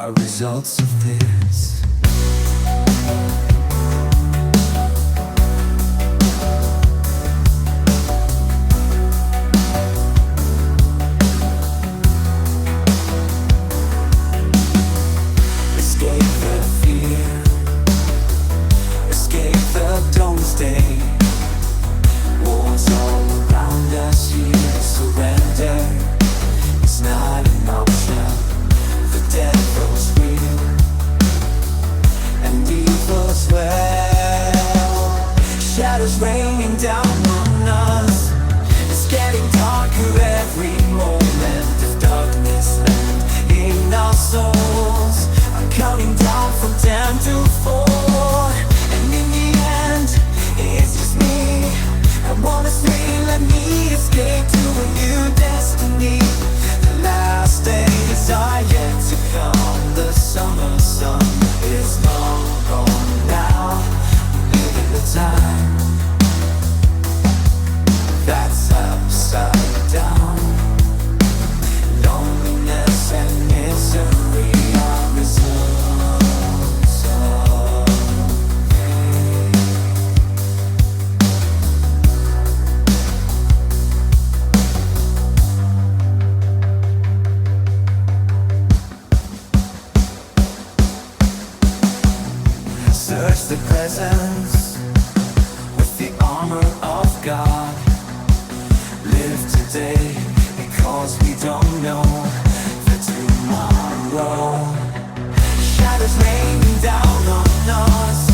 are results of this. Escape the fear, escape the don't stay. Wars all around us here, surrender. It's not an option. The devil's real and evil's well. Shadows raining down on us. It's getting darker every moment of darkness land in our souls. I'm counting down from 10 to 4, and in the end, it's just me. I wanna scream, let me escape to a new destiny. The last days are yet to come. The summer sun is long gone now. Living the time that's upside down. Loneliness and misery are results of pain. Search the presence with the armor of God. Live today because we don't know the tomorrow. Shadows raining down on us.